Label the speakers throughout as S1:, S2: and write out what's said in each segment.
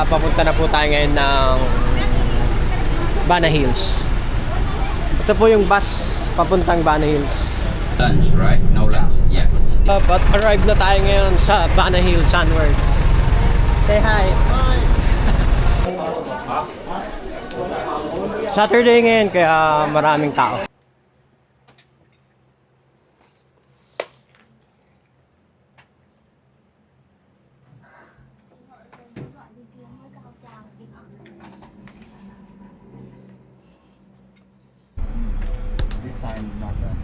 S1: papunta na po tayo ngayon ng Bana Hills. Ito po yung bus papuntang Bana Hills.
S2: Lunch, right? No lunch. Yes.
S1: But arrive na tayo ngayon sa Bana Hills, Sunward. Say hi. Hi. Saturday ngayon kaya maraming tao.
S2: This sign not bad.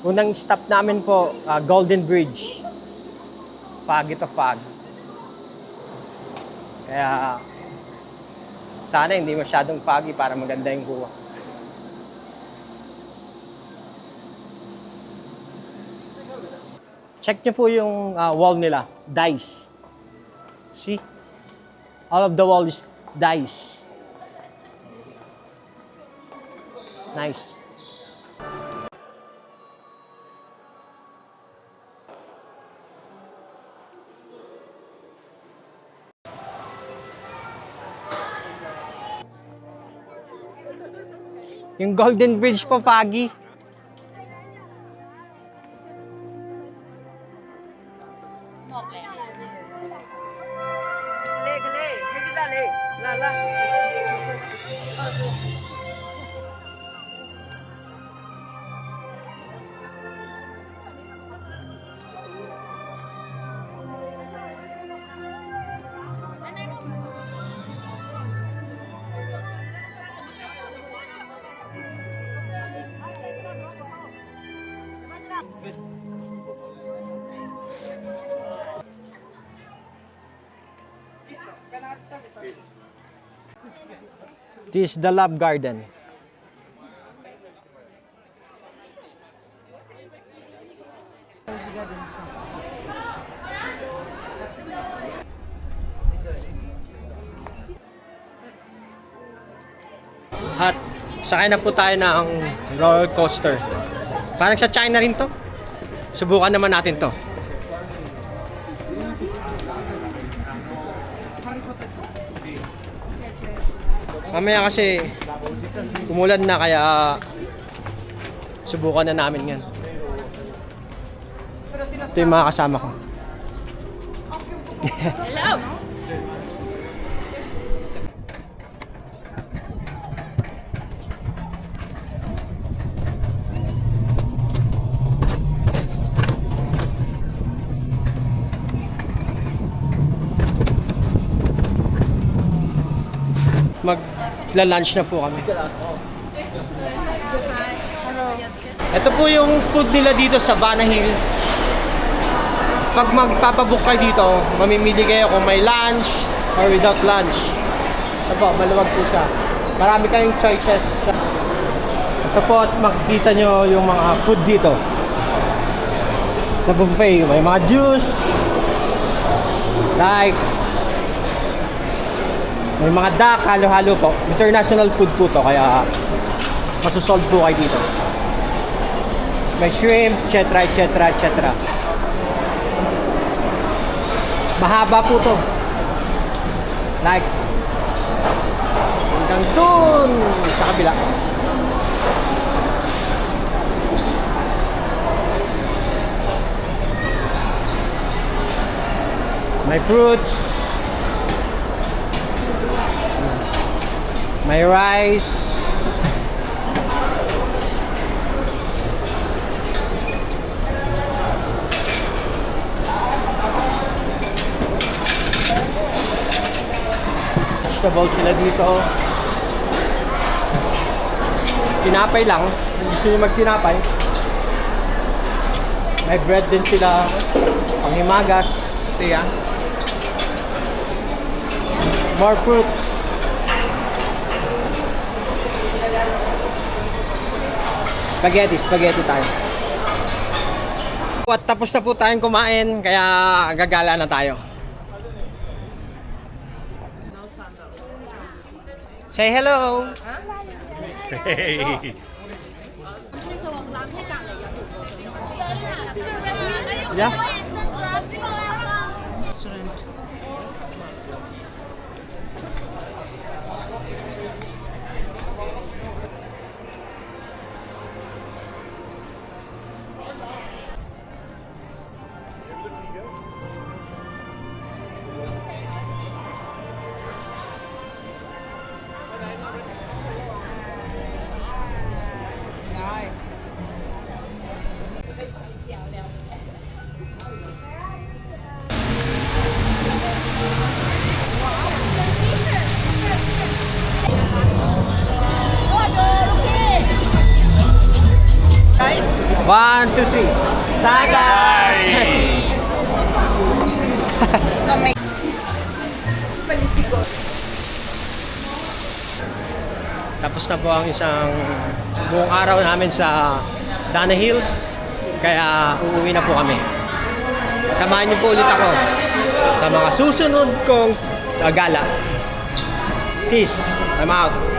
S1: Unang stop namin po, Golden Bridge. Foggy to fog. Kaya sana hindi masyadong foggy para maganda yung kuha. Check nyo po yung wall nila, dice. See? All of the wall is dice. Nice. Yung Golden Bridge po, foggy. This is the Love Garden. At sakay na po tayo ng roller coaster. Parang sa China rin to. Subukan naman natin to. Mamaya kasi umulan na kaya subukan na namin yan. Ito yung mga kasama ko.
S3: Hello!
S1: Magla-lunch na po kami. Ito po yung food nila dito sa Bana Hill. Pag magpapabook kayo dito, mamimili kayo kung may lunch or without lunch. Ito po, maluwag po siya. Marami kayong choices. Ito po at makikita nyo yung mga food dito. Sa buffet, may mga juice. Like may mga duck, halo-halo po. International food po to, kaya masusolve po kayo dito. May shrimp, etc, etc, etc. Mahaba po to. Like, hanggang dun sa kabila. May fruits. May rice. Vegetable sila dito. Tinapay lang. Gusto nyo magtinapay. May bread din sila. Panghimagas. Ito yan. More fruits. Spaghetti tayo. At tapos na po tayong kumain, kaya gagala na tayo. Say hello! Hey! Yeah.
S3: Restaurant.
S1: One, two, three. Tagay! Tapos na po ang isang buong araw namin sa Dana Hills. Kaya uuwi na po kami. Samahan niyo po ulit ako sa mga susunod kong gala. Peace. I'm out.